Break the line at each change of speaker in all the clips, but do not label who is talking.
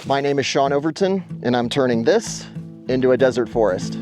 My name is Shaun Overton, and I'm turning this into a desert forest.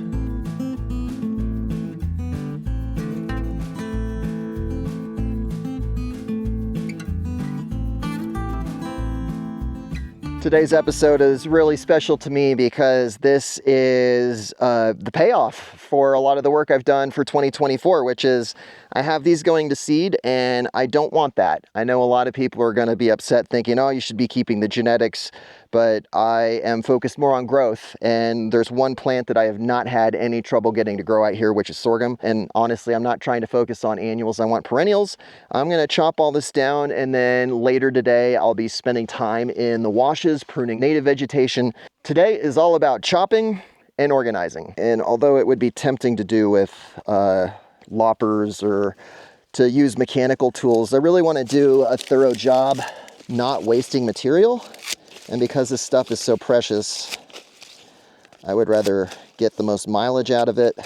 Today's episode is really special to me because this is the payoff for a lot of the work I've done for 2024, which is I have these going to seed and I don't want that. I know a lot of people are going to be upset thinking, oh, you should be keeping the genetics, but I am focused more on growth. And there's one plant that I have not had any trouble getting to grow out here, which is sorghum. And honestly, I'm not trying to focus on annuals. I want perennials. I'm going to chop all this down, and then later today, I'll be spending time in the washes, pruning native vegetation. Today is all about chopping and organizing. And although it would be tempting to do with loppers or to use mechanical tools, I really want to do a thorough job not wasting material. And because this stuff is so precious, I would rather get the most mileage out of it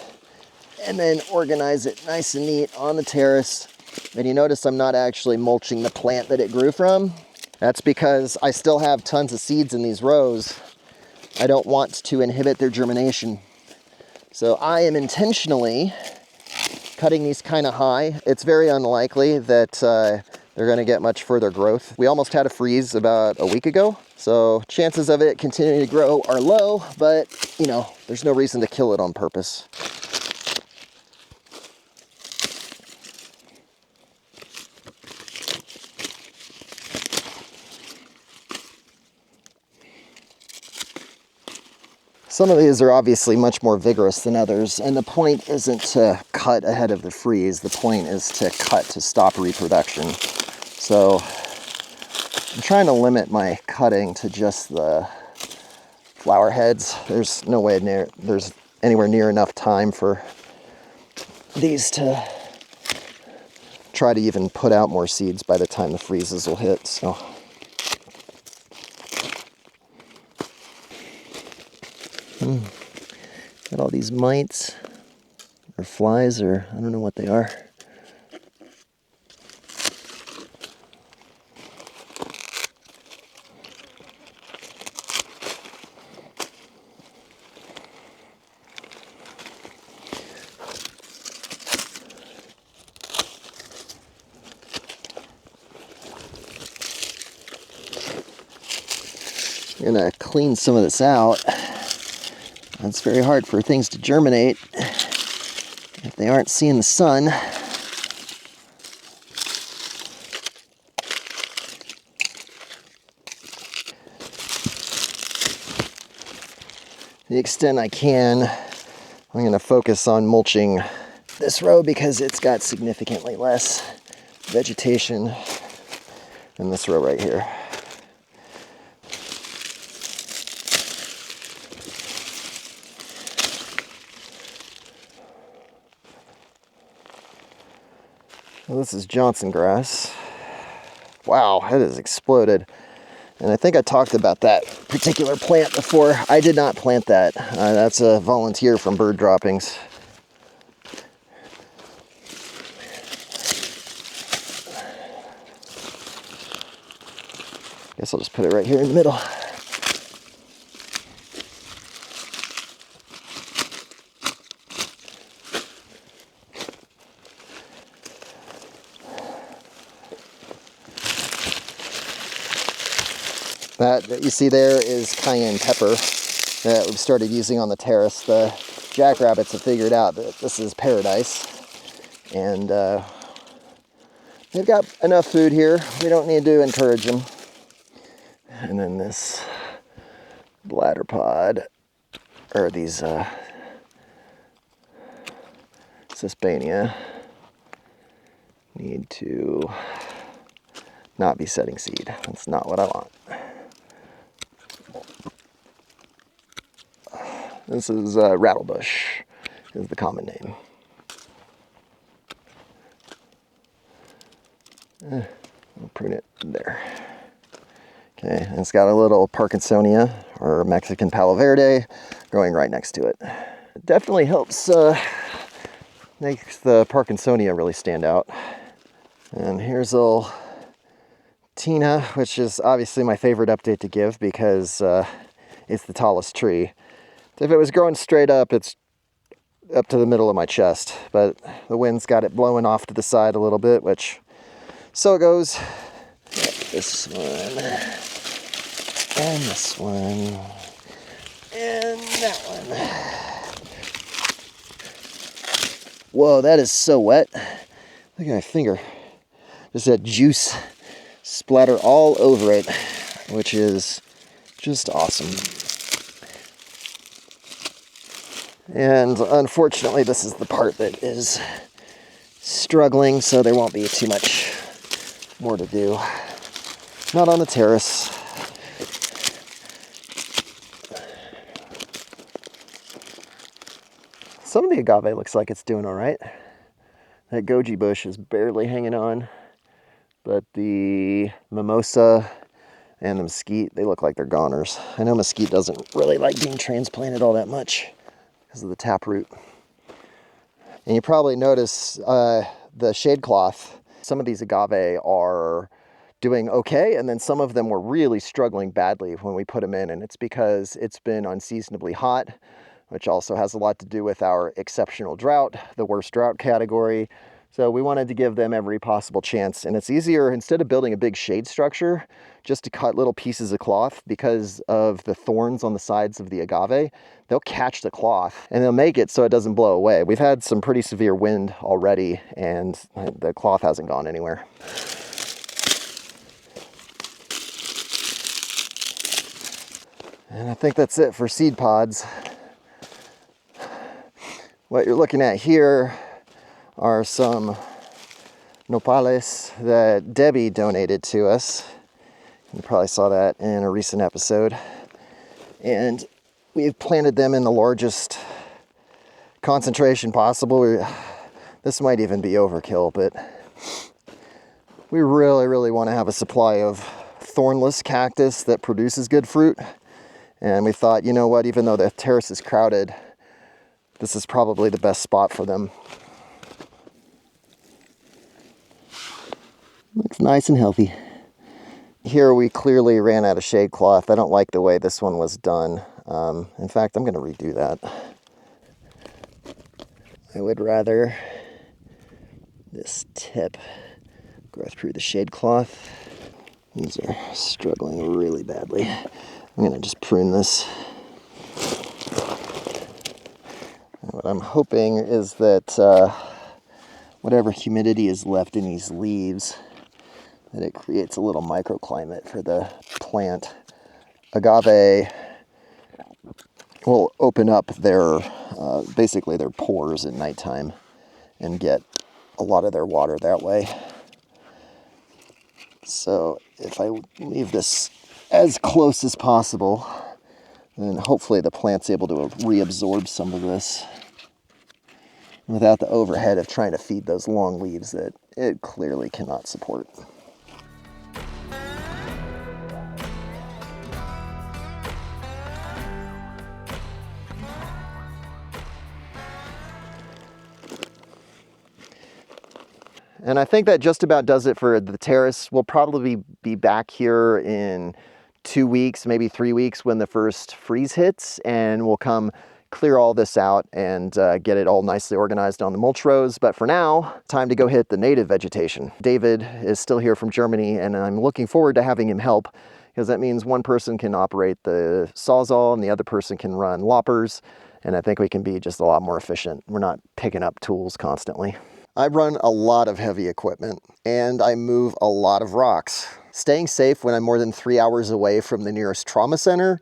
and then organize it nice and neat on the terrace. And you notice I'm not actually mulching the plant that it grew from. That's because I still have tons of seeds in these rows. I don't want to inhibit their germination. So I am intentionally cutting these kind of high. It's very unlikely that they're going to get much further growth. We almost had a freeze about a week ago, so chances of it continuing to grow are low, but you know, there's no reason to kill it on purpose. Some of these are obviously much more vigorous than others, and the point isn't to cut ahead of the freeze. The point is to cut to stop reproduction. So I'm trying to limit my cutting to just the flower heads. There's no way there's anywhere near enough time for these to try to even put out more seeds by the time the freezes will hit. So. Got all these mites, or flies, or I don't know what they are. I'm gonna clean some of this out. It's very hard for things to germinate if they aren't seeing the sun. To the extent I can, I'm going to focus on mulching this row because it's got significantly less vegetation than this row right here. Well, this is Johnson grass. Wow, it has exploded. And I think I talked about that particular plant before. I did not plant that. That's a volunteer from Bird Droppings. Guess I'll just put it right here in the middle. That you see there is cayenne pepper that we've started using on the terrace. The jackrabbits have figured out that this is paradise, and they've got enough food here. We don't need to encourage them. And then this bladder pod, or these Cispania, need to not be setting seed. That's not what I want. This is rattlebush, is the common name. I'll prune it there. Okay, and it's got a little Parkinsonia, or Mexican Palo Verde, growing right next to it. It definitely helps makes the Parkinsonia really stand out. And here's a little Tina, which is obviously my favorite update to give because it's the tallest tree. If it was growing straight up, it's up to the middle of my chest, but the wind's got it blowing off to the side a little bit, which so it goes. This one, and this one, and that one. Whoa, that is so wet. Look at my finger. Just that juice splatter all over it, which is just awesome. And unfortunately, this is the part that is struggling, so there won't be too much more to do. Not on the terrace. Some of the agave looks like it's doing all right. That goji bush is barely hanging on, but the mimosa and the mesquite, they look like they're goners. I know mesquite doesn't really like being transplanted all that much because of the taproot. And you probably notice the shade cloth. Some of these agave are doing okay, and then some of them were really struggling badly when we put them in, and it's because it's been unseasonably hot, which also has a lot to do with our exceptional drought, the worst drought category. So we wanted to give them every possible chance. And it's easier, instead of building a big shade structure, just to cut little pieces of cloth because of the thorns on the sides of the agave. They'll catch the cloth and they'll make it so it doesn't blow away. We've had some pretty severe wind already and the cloth hasn't gone anywhere. And I think that's it for seed pods. What you're looking at here are some nopales that Debbie donated to us. You probably saw that in a recent episode. And we've planted them in the largest concentration possible. This might even be overkill, but we really want to have a supply of thornless cactus that produces good fruit. And we thought, you know what, even though the terrace is crowded, this is probably the best spot for them. Looks nice and healthy. Here we clearly ran out of shade cloth. I don't like the way this one was done. In fact, I'm going to redo that. I would rather this tip go through the shade cloth. These are struggling really badly. I'm going to just prune this. What I'm hoping is that whatever humidity is left in these leaves, that it creates a little microclimate for the plant. Agave will open up their, basically their pores at nighttime and get a lot of their water that way. So if I leave this as close as possible, then hopefully the plant's able to reabsorb some of this without the overhead of trying to feed those long leaves that it clearly cannot support. And I think that just about does it for the terrace. We'll probably be back here in 2 weeks, maybe 3 weeks when the first freeze hits, and we'll come clear all this out and get it all nicely organized on the mulch rows. But for now, time to go hit the native vegetation. David is still here from Germany, and I'm looking forward to having him help, because that means one person can operate the sawzall and the other person can run loppers, and I think we can be just a lot more efficient. We're not picking up tools constantly. I run a lot of heavy equipment and I move a lot of rocks. Staying safe when I'm more than 3 hours away from the nearest trauma center,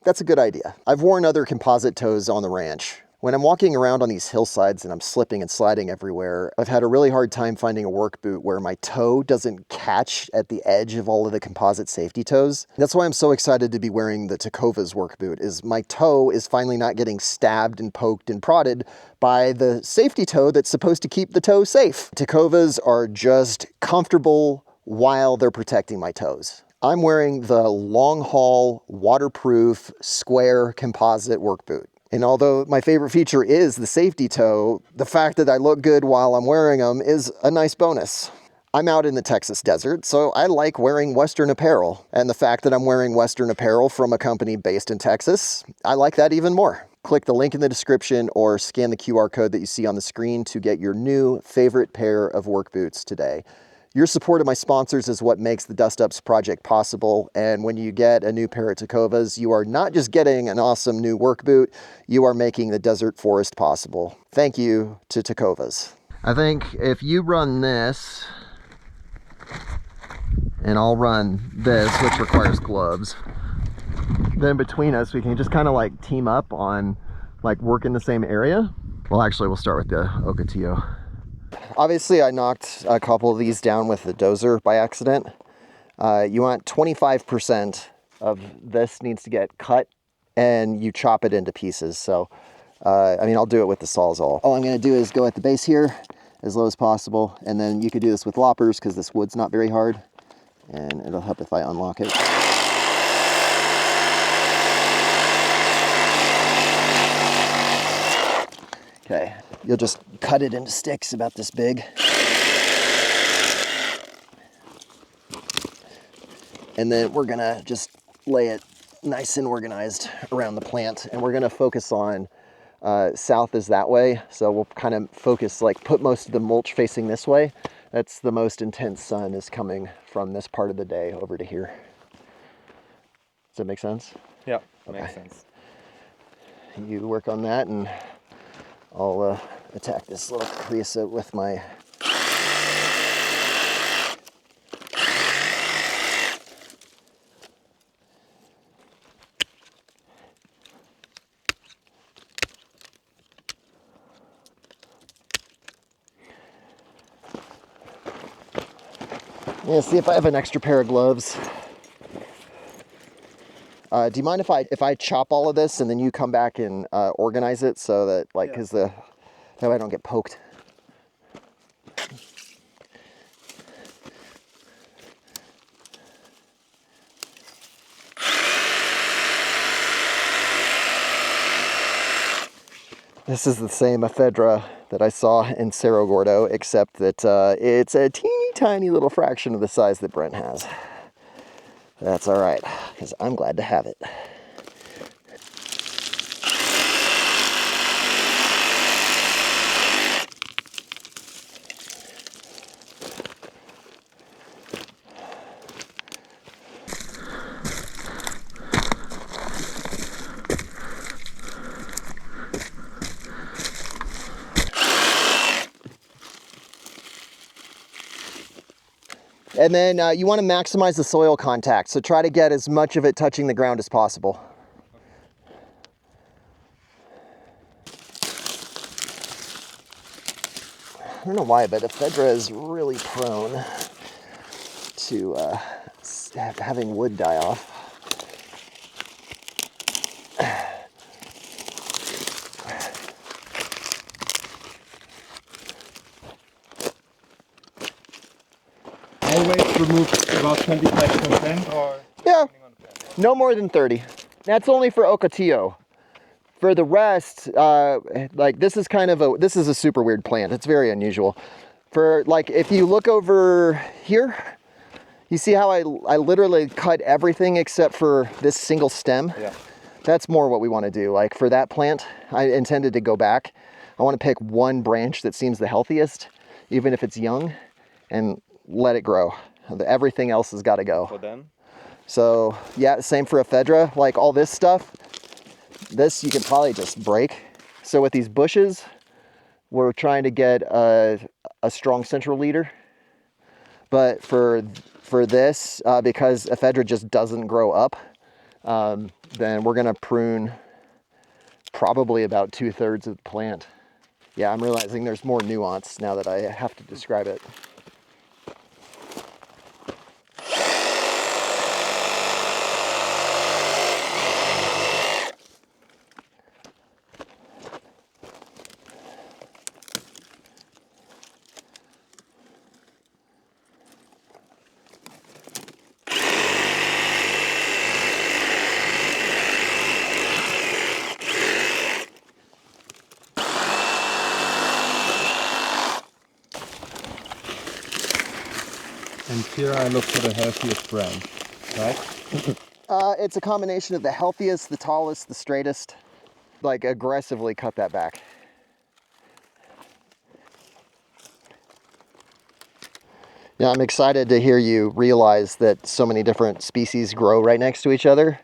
that's a good idea. I've worn other composite toes on the ranch. When I'm walking around on these hillsides and I'm slipping and sliding everywhere, I've had a really hard time finding a work boot where my toe doesn't catch at the edge of all of the composite safety toes. That's why I'm so excited to be wearing the Takova's work boot, is my toe is finally not getting stabbed and poked and prodded by the safety toe that's supposed to keep the toe safe. Takova's are just comfortable while they're protecting my toes. I'm wearing the long haul, waterproof, square composite work boot. And although my favorite feature is the safety toe, the fact that I look good while I'm wearing them is a nice bonus. I'm out in the Texas desert, so I like wearing Western apparel. And the fact that I'm wearing Western apparel from a company based in Texas, I like that even more. Click the link in the description or scan the QR code that you see on the screen to get your new favorite pair of work boots today. Your support of my sponsors is what makes the DUSTUPS project possible, and when you get a new pair of Tecovas, you are not just getting an awesome new work boot, you are making the desert forest possible. Thank you to Tecovas. I think if you run this, and I'll run this, which requires gloves, then between us we can just kind of like team up on like work in the same area. Well, actually we'll start with the Ocotillo. Obviously I knocked a couple of these down with the dozer by accident. You want 25% of this needs to get cut and you chop it into pieces. So I mean, I'll do it with the Sawzall. All I'm going to do is go at the base here as low as possible, and then you could do this with loppers because this wood's not very hard, and it'll help if I unlock it. Okay, you'll just cut it into sticks about this big. And then we're gonna just lay it nice and organized around the plant, and we're gonna focus on south is that way, so we'll kind of focus, like put most of the mulch facing this way. That's the most intense sun is coming from this part of the day over to here. Does that make sense?
Yeah,
okay.
Makes sense.
You work on that and I'll attack this little creosote with my see if I have an extra pair of gloves. Do you mind if I chop all of this and then you come back and organize it so that, like, because that way I don't get poked. This is the same ephedra that I saw in Cerro Gordo, except that it's a teeny tiny little fraction of the size that Brent has. That's all right, because I'm glad to have it. And then you want to maximize the soil contact, so try to get as much of it touching the ground as possible. I don't know why, but ephedra is really prone to having wood die off.
Always remove about 25% or?
Yeah, no more than 30. That's only for Ocotillo. For the rest, like this is this is a super weird plant. It's very unusual. For like, if you look over here, you see how I literally cut everything except for this single stem?
Yeah.
That's more what we want to do. Like for that plant, I intended to go back. I want to pick one branch that seems the healthiest, even if it's young, and let it grow. Everything else has got to go.
For them?
So yeah, same for ephedra. Like all this stuff, this you can probably just break. So with these bushes, we're trying to get a strong central leader. But for this, because ephedra just doesn't grow up, then we're gonna prune probably about 2/3 of the plant. Yeah, I'm realizing there's more nuance now that I have to describe it.
here I look for the healthiest branch, right?
It's a combination of the healthiest, the tallest, the straightest. Like aggressively cut that back. Yeah, I'm excited to hear you realize that so many different species grow right next to each other.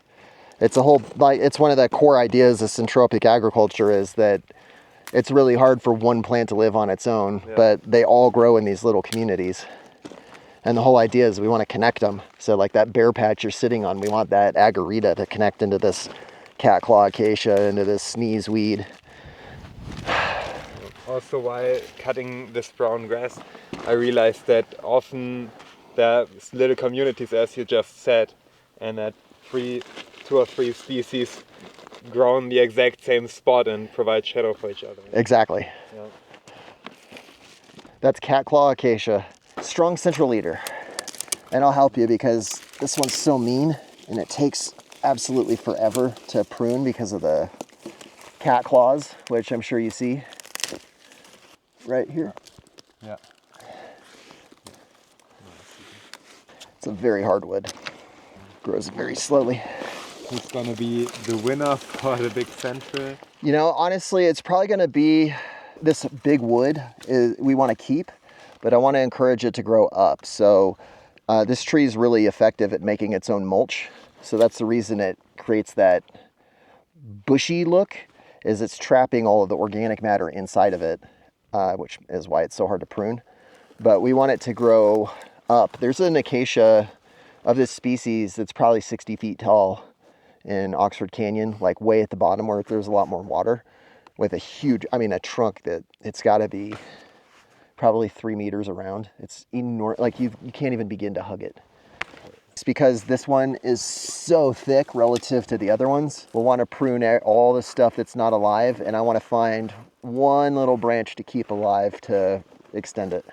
It's a whole, like, it's one of the core ideas of syntropic agriculture is that it's really hard for one plant to live on its own, but they all grow in these little communities. And the whole idea is we want to connect them. So like that bare patch you're sitting on, we want that agarita to connect into this cat claw acacia, into this sneeze weed.
Also, while cutting this brown grass, I realized that often there are little communities, as you just said, and that two or three species grow in the exact same spot and provide shadow for each other.
Exactly.
Yeah.
That's cat claw acacia, strong central leader. And I'll help you because this one's so mean and it takes absolutely forever to prune because of the cat claws, which I'm sure you see right here.
Yeah.
It's a very hard wood. Grows very slowly.
Who's gonna be the winner for the big central?
You know, honestly, it's probably gonna be this big wood we want to keep, but I want to encourage it to grow up. So this tree is really effective at making its own mulch. So that's the reason it creates that bushy look, is it's trapping all of the organic matter inside of it, which is why it's so hard to prune. But we want it to grow up. There's an acacia of this species that's probably 60 feet tall in Oxford Canyon, like way at the bottom where there's a lot more water, with a huge, I mean, a trunk that it's got to be probably 3 meters around. It's enormous, like you can't even begin to hug it. It's because this one is so thick relative to the other ones. We'll want to prune all the stuff that's not alive, and I want to find one little branch to keep alive to extend it.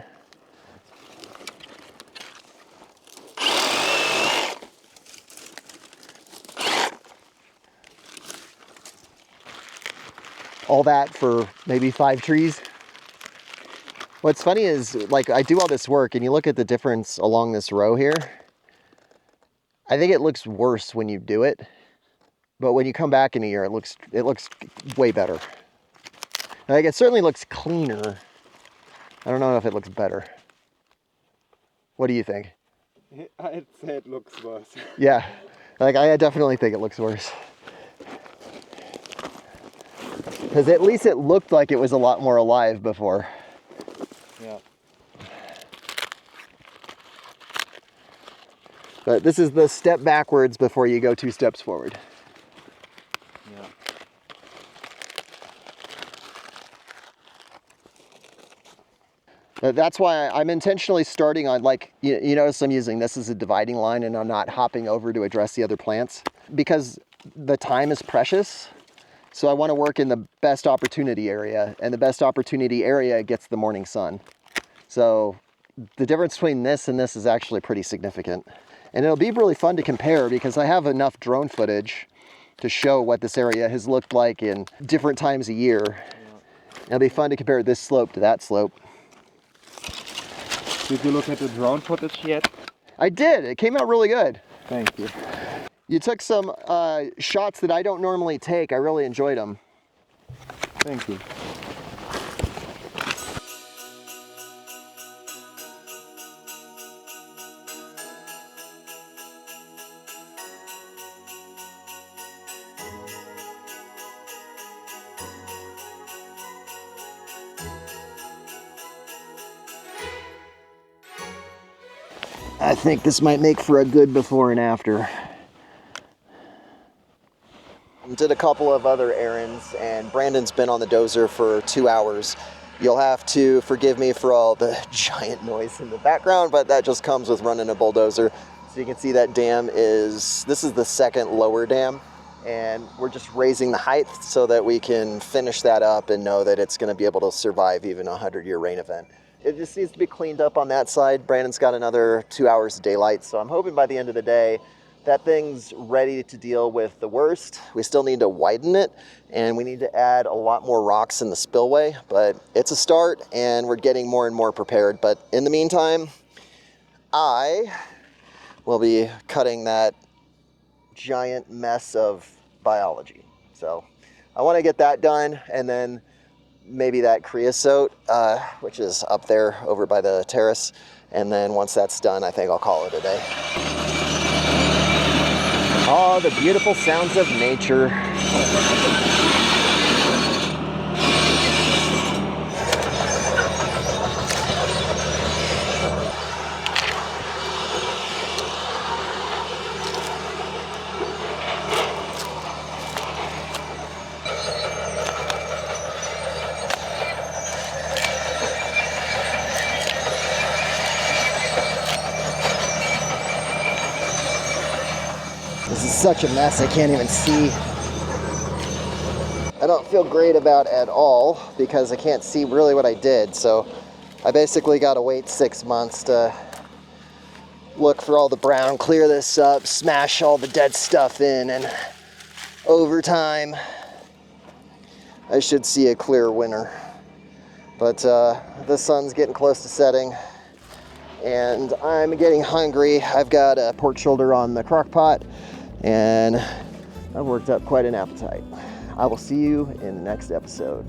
All that for maybe 5 trees. What's funny is, like, I do all this work and you look at the difference along this row here. I think it looks worse when you do it, but when you come back in a year, it looks way better. Like, it certainly looks cleaner. I don't know if it looks better. What do you think?
I'd say it looks worse.
Yeah, like I definitely think it looks worse. Because at least it looked like it was a lot more alive before.
Yeah.
But this is the step backwards before you go 2 steps forward.
Yeah.
That's why I'm intentionally starting on, like, you notice I'm using this as a dividing line and I'm not hopping over to address the other plants because the time is precious. So I want to work in the best opportunity area, and the best opportunity area gets the morning sun. So the difference between this and this is actually pretty significant. And it'll be really fun to compare because I have enough drone footage to show what this area has looked like in different times a year. Yeah. It'll be fun to compare this slope to that slope.
Did you look at the drone footage yet?
I did. It came out really good.
Thank you.
You took some shots that I don't normally take. I really enjoyed them.
Thank you.
I think this might make for a good before and after. Did a couple of other errands, and Brandon's been on the dozer for 2 hours. You'll have to forgive me for all the giant noise in the background, but that just comes with running a bulldozer. So you can see that dam this is the second lower dam, and we're just raising the height so that we can finish that up and know that it's gonna be able to survive even a 100-year rain event. It just needs to be cleaned up on that side. Brandon's got another 2 hours of daylight, so I'm hoping by the end of the day, that thing's ready to deal with the worst. We still need to widen it, and we need to add a lot more rocks in the spillway, but it's a start and we're getting more and more prepared. But in the meantime, I will be cutting that giant mess of biology. So I want to get that done, and then maybe that creosote, which is up there over by the terrace. And then once that's done, I think I'll call it a day. Oh, the beautiful sounds of nature. This is such a mess, I can't even see. I don't feel great about at all because I can't see really what I did. So I basically got to wait 6 months to look for all the brown, clear this up, smash all the dead stuff in, and over time I should see a clear winter. But the sun's getting close to setting and I'm getting hungry. I've got a pork shoulder on the crock pot and I've worked up quite an appetite. I will see you in the next episode.